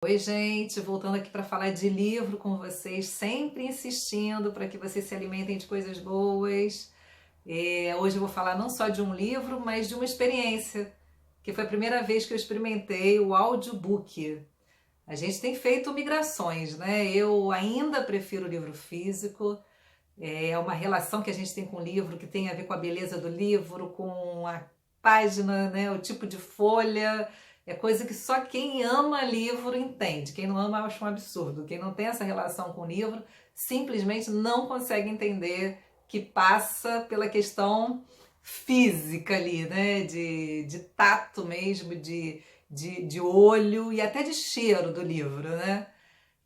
Oi, gente, voltando aqui para falar de livro com vocês, sempre insistindo para que vocês se alimentem de coisas boas. Hoje eu vou falar não só de um livro, mas de uma experiência, que foi a primeira vez que eu experimentei o audiobook. A gente tem feito migrações, né? Eu ainda prefiro o livro físico, é uma relação que a gente tem com o livro que tem a ver com a beleza do livro, com a página, né, o tipo de folha. É coisa que só quem ama livro entende. Quem não ama acha um absurdo. Quem não tem essa relação com o livro simplesmente não consegue entender que passa pela questão física ali, né? De tato mesmo, de olho e até de cheiro do livro, né?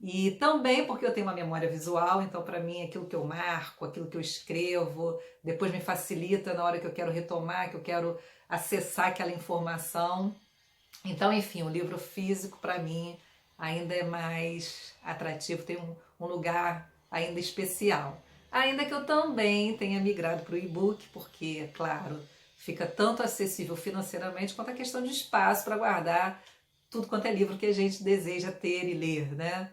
E também porque eu tenho uma memória visual, então para mim aquilo que eu marco, aquilo que eu escrevo, depois me facilita na hora que eu quero retomar, que eu quero acessar aquela informação. Então, enfim, o livro físico para mim ainda é mais atrativo, tem um lugar ainda especial. Ainda que eu também tenha migrado para o e-book, porque, é claro, fica tanto acessível financeiramente quanto a questão de espaço para guardar tudo quanto é livro que a gente deseja ter e ler, né?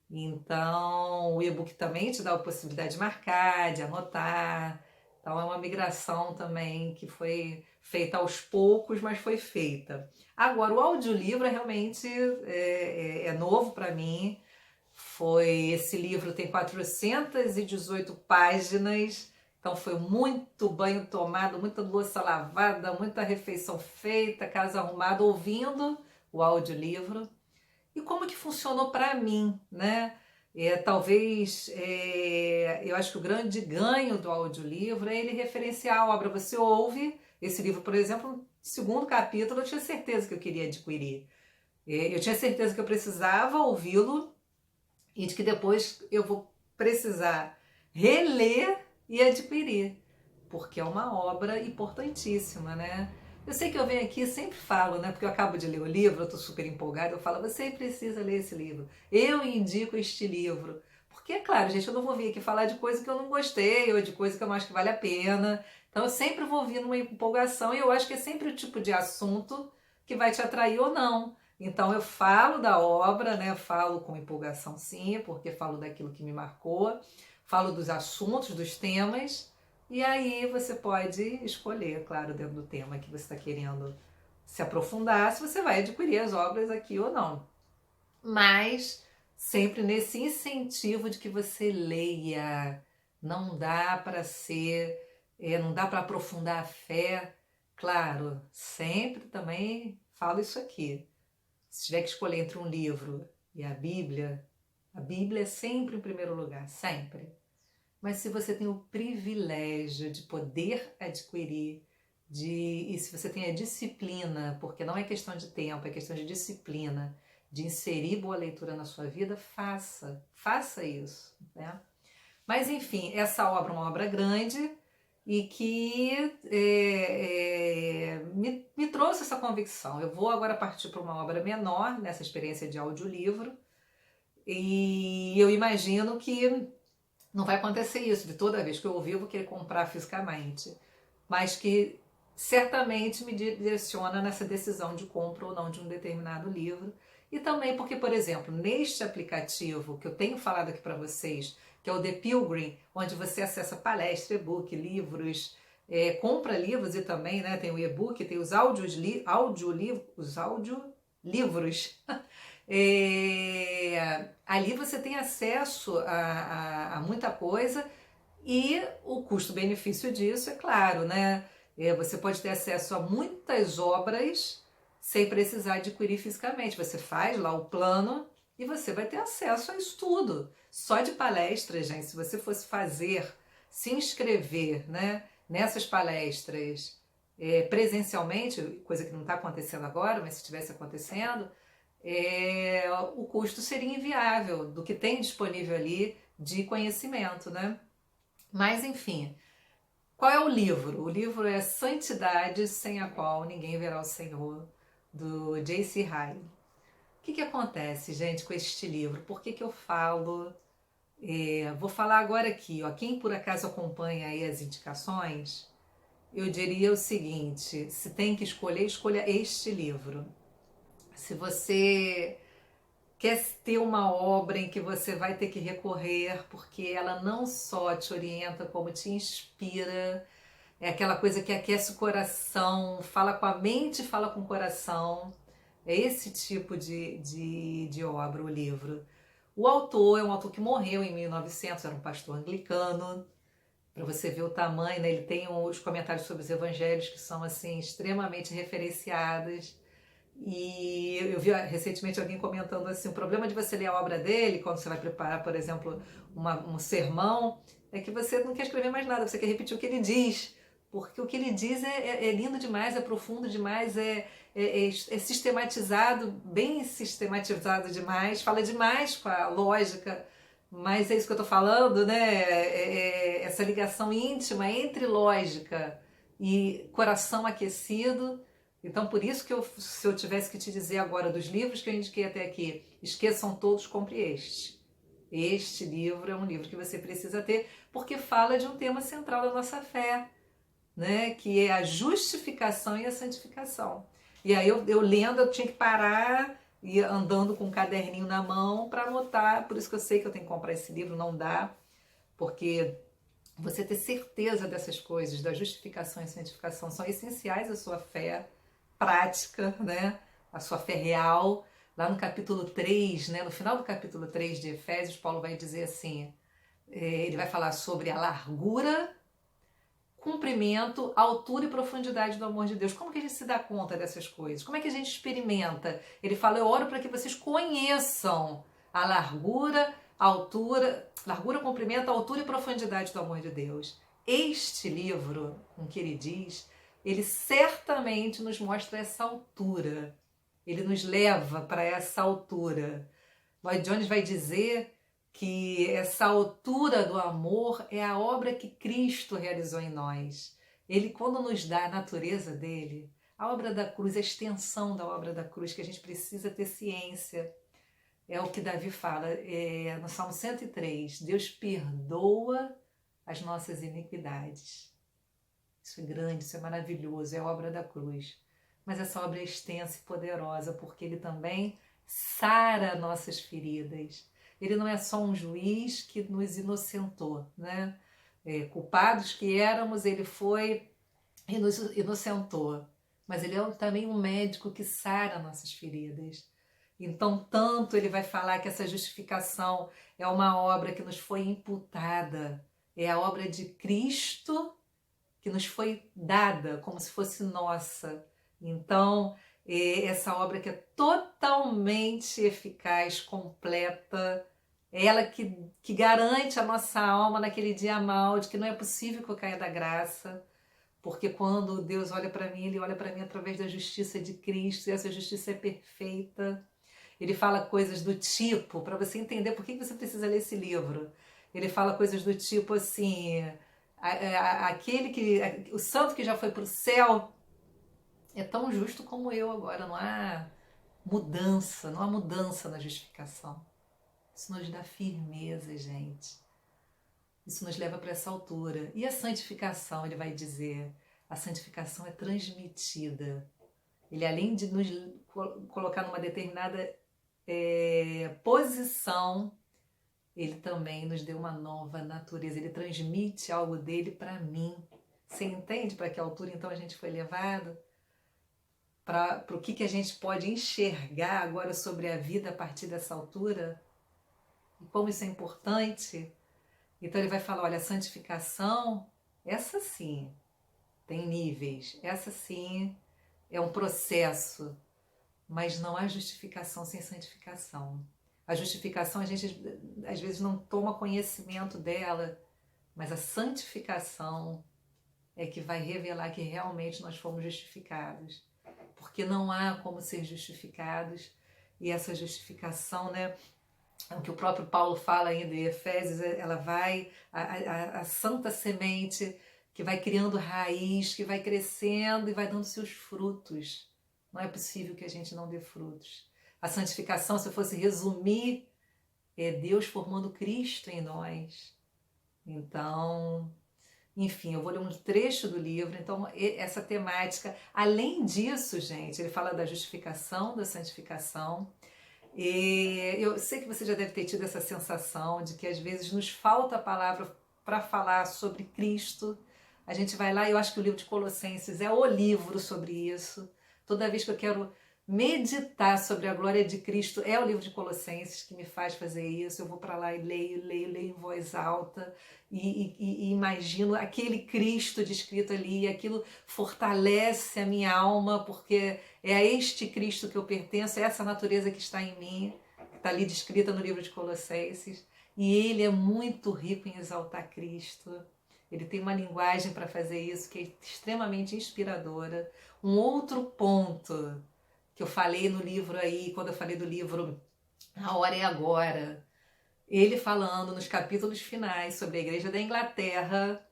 Então, o e-book também te dá a possibilidade de marcar, de anotar. Então, é uma migração também que foi feita aos poucos, mas foi feita. Agora, o audiolivro realmente é novo para mim. Esse livro tem 418 páginas, então foi muito banho tomado, muita louça lavada, muita refeição feita, casa arrumada, ouvindo o audiolivro. E como que funcionou para mim, né? Eu acho que o grande ganho do audiolivro é ele referenciar a obra. Você ouve esse livro, por exemplo, no segundo capítulo, eu tinha certeza que eu queria adquirir. Eu tinha certeza que eu precisava ouvi-lo e de que depois eu vou precisar reler e adquirir, porque é uma obra importantíssima, né? Eu sei que eu venho aqui e sempre falo, né? Porque eu acabo de ler o livro, eu estou super empolgada, eu falo, você precisa ler esse livro. Eu indico este livro. Porque, é claro, gente, eu não vou vir aqui falar de coisa que eu não gostei ou de coisa que eu não acho que vale a pena. Então eu sempre vou vir numa empolgação e eu acho que é sempre o tipo de assunto que vai te atrair ou não. Então eu falo da obra, né? Falo com empolgação sim, porque falo daquilo que me marcou, falo dos assuntos, dos temas, e aí você pode escolher, claro, dentro do tema que você está querendo se aprofundar, se você vai adquirir as obras aqui ou não. Mas sempre nesse incentivo de que você leia. Não dá para ser, não dá para aprofundar a fé. Claro, sempre também falo isso aqui. Se tiver que escolher entre um livro e a Bíblia é sempre em primeiro lugar, sempre. Mas se você tem o privilégio de poder adquirir, e se você tem a disciplina, porque não é questão de tempo, é questão de disciplina, de inserir boa leitura na sua vida, faça isso, né? Mas enfim, essa obra é uma obra grande e que me trouxe essa convicção. Eu vou agora partir para uma obra menor nessa experiência de audiolivro e eu imagino que não vai acontecer isso de toda vez que eu ouvir eu vou querer comprar fisicamente, mas que certamente me direciona nessa decisão de compra ou não de um determinado livro. E também porque, por exemplo, neste aplicativo que eu tenho falado aqui para vocês, que é o The Pilgrim, onde você acessa palestra, e-book, livros, compra livros e também, né, tem o e-book, tem os audiolivros. Ali você tem acesso a muita coisa e o custo-benefício disso, é claro, né? Você pode ter acesso a muitas obras sem precisar adquirir fisicamente. Você faz lá o plano e você vai ter acesso a isso tudo. Só de palestras, gente, se você fosse se inscrever, né, nessas palestras presencialmente, coisa que não está acontecendo agora, mas se estivesse acontecendo, o custo seria inviável do que tem disponível ali de conhecimento, né? Mas enfim, qual é o livro? O livro é Santidade Sem a Qual Ninguém Verá o Senhor, do J.C. Ryle. O que acontece, gente, com este livro? Por que eu falo? Vou falar agora aqui, ó. Quem por acaso acompanha aí as indicações, eu diria o seguinte: se tem que escolher, escolha este livro. Se você quer ter uma obra em que você vai ter que recorrer, porque ela não só te orienta, como te inspira, é aquela coisa que aquece o coração, fala com a mente, fala com o coração. É esse tipo de obra, o livro. O autor é um autor que morreu em 1900, era um pastor anglicano. Para você ver o tamanho, né? Ele tem os comentários sobre os evangelhos que são assim extremamente referenciados. E eu vi recentemente alguém comentando assim, o problema de você ler a obra dele, quando você vai preparar, por exemplo, um sermão, é que você não quer escrever mais nada, você quer repetir o que ele diz, porque o que ele diz é lindo demais, é profundo demais, é sistematizado, bem sistematizado demais, fala demais com a lógica, mas é isso que eu estou falando, né? Essa ligação íntima entre lógica e coração aquecido. Então, por isso que se eu tivesse que te dizer agora dos livros que eu indiquei até aqui, esqueçam todos, compre este. Este livro é um livro que você precisa ter, porque fala de um tema central da nossa fé, né? Que é a justificação e a santificação. E aí eu lendo, eu tinha que parar e andando com um caderninho na mão para anotar, por isso que eu sei que eu tenho que comprar esse livro, não dá, porque você ter certeza dessas coisas, da justificação e santificação, são essenciais à sua fé prática, né? A sua fé real. Lá no capítulo 3, né? No final do capítulo 3 de Efésios, Paulo vai dizer assim, ele vai falar sobre a largura, comprimento, altura e profundidade do amor de Deus. Como que a gente se dá conta dessas coisas? Como é que a gente experimenta? Ele fala, eu oro para que vocês conheçam a largura, comprimento, altura e profundidade do amor de Deus. Este livro, com que ele diz, ele certamente nos mostra essa altura. Ele nos leva para essa altura. Lloyd Jones vai dizer que essa altura do amor é a obra que Cristo realizou em nós. Ele, quando nos dá a natureza dele, a obra da cruz, a extensão da obra da cruz, que a gente precisa ter ciência, é o que Davi fala no Salmo 103, Deus perdoa as nossas iniquidades. Isso é grande, isso é maravilhoso, é a obra da cruz. Mas essa obra é extensa e poderosa, porque ele também sara nossas feridas. Ele não é só um juiz que nos inocentou, né? Culpados que éramos, ele foi e nos inocentou. Mas ele é também um médico que sara nossas feridas. Então, tanto ele vai falar que essa justificação é uma obra que nos foi imputada, é a obra de Cristo que nos foi dada como se fosse nossa. Então, essa obra que é totalmente eficaz, completa, é ela que garante a nossa alma naquele dia mau, de que não é possível que eu caia da graça, porque quando Deus olha para mim, Ele olha para mim através da justiça de Cristo, e essa justiça é perfeita. Ele fala coisas do tipo, para você entender por que você precisa ler esse livro. Ele fala coisas do tipo assim, o santo que já foi para o céu é tão justo como eu agora, não há mudança na justificação. Isso nos dá firmeza, gente. Isso nos leva para essa altura. E a santificação, ele vai dizer, a santificação é transmitida. Ele, além de nos colocar numa determinada posição, ele também nos deu uma nova natureza. Ele transmite algo dele para mim. Você entende para que altura então a gente foi levado? Para o que a gente pode enxergar agora sobre a vida a partir dessa altura? E como isso é importante? Então ele vai falar, olha, a santificação, essa sim, tem níveis, essa sim é um processo, mas não há justificação sem santificação. A justificação a gente às vezes não toma conhecimento dela, mas a santificação é que vai revelar que realmente nós fomos justificados. Porque não há como ser justificados, e essa justificação, né, o que o próprio Paulo fala ainda em Efésios, ela vai, a santa semente que vai criando raiz, que vai crescendo e vai dando seus frutos. Não é possível que a gente não dê frutos. A santificação, se eu fosse resumir, é Deus formando Cristo em nós. Então, enfim, eu vou ler um trecho do livro, então essa temática. Além disso, gente, ele fala da justificação, da santificação, E eu sei que você já deve ter tido essa sensação de que às vezes nos falta a palavra para falar sobre Cristo. A gente vai lá e eu acho que o livro de Colossenses é o livro sobre isso. Toda vez que eu quero meditar sobre a glória de Cristo, é o livro de Colossenses que me faz fazer isso. Eu vou para lá e leio em voz alta e imagino aquele Cristo descrito ali, e aquilo fortalece a minha alma, porque é a este Cristo que eu pertenço, é essa natureza que está em mim, que está ali descrita no livro de Colossenses. E ele é muito rico em exaltar Cristo. Ele tem uma linguagem para fazer isso que é extremamente inspiradora. Um outro ponto que eu falei no livro aí, quando eu falei do livro A Hora é Agora, ele falando nos capítulos finais sobre a Igreja da Inglaterra,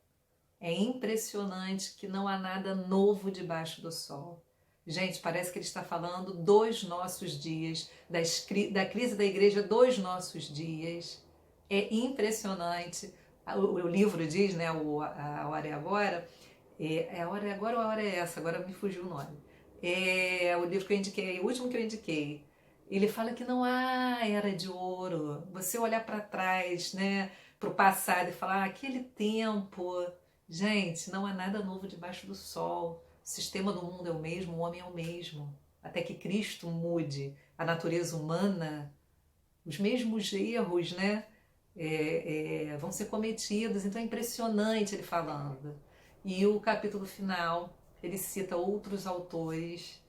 é impressionante que não há nada novo debaixo do sol. Gente, parece que ele está falando dos nossos dias, da crise da igreja dos nossos dias. É impressionante. O livro diz, né, a hora é agora. É a hora é agora ou a hora é essa? Agora me fugiu o nome. É o livro que eu indiquei, o último que eu indiquei. Ele fala que não há era de ouro. Você olhar para trás, né, para o passado e falar, aquele tempo. Gente, não há nada novo debaixo do sol. O sistema do mundo é o mesmo, o homem é o mesmo. Até que Cristo mude a natureza humana, os mesmos erros, né, vão ser cometidos. Então é impressionante ele falando. E o capítulo final, ele cita outros autores.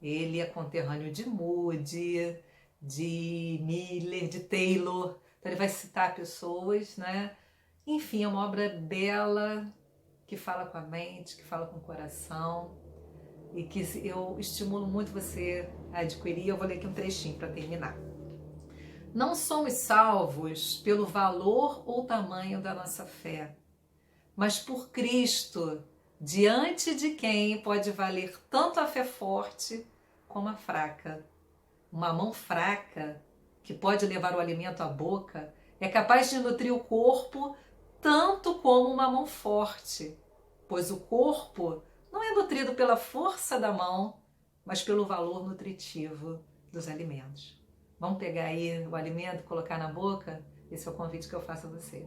Ele é conterrâneo de Moody, de Miller, de Taylor. Então ele vai citar pessoas, né? Enfim, é uma obra bela, que fala com a mente, que fala com o coração e que eu estimulo muito você a adquirir. Eu vou ler aqui um trechinho para terminar. Não somos salvos pelo valor ou tamanho da nossa fé, mas por Cristo, diante de quem pode valer tanto a fé forte como a fraca. Uma mão fraca, que pode levar o alimento à boca, é capaz de nutrir o corpo tanto como uma mão forte, pois o corpo não é nutrido pela força da mão, mas pelo valor nutritivo dos alimentos. Vamos pegar aí o alimento e colocar na boca? Esse é o convite que eu faço a você.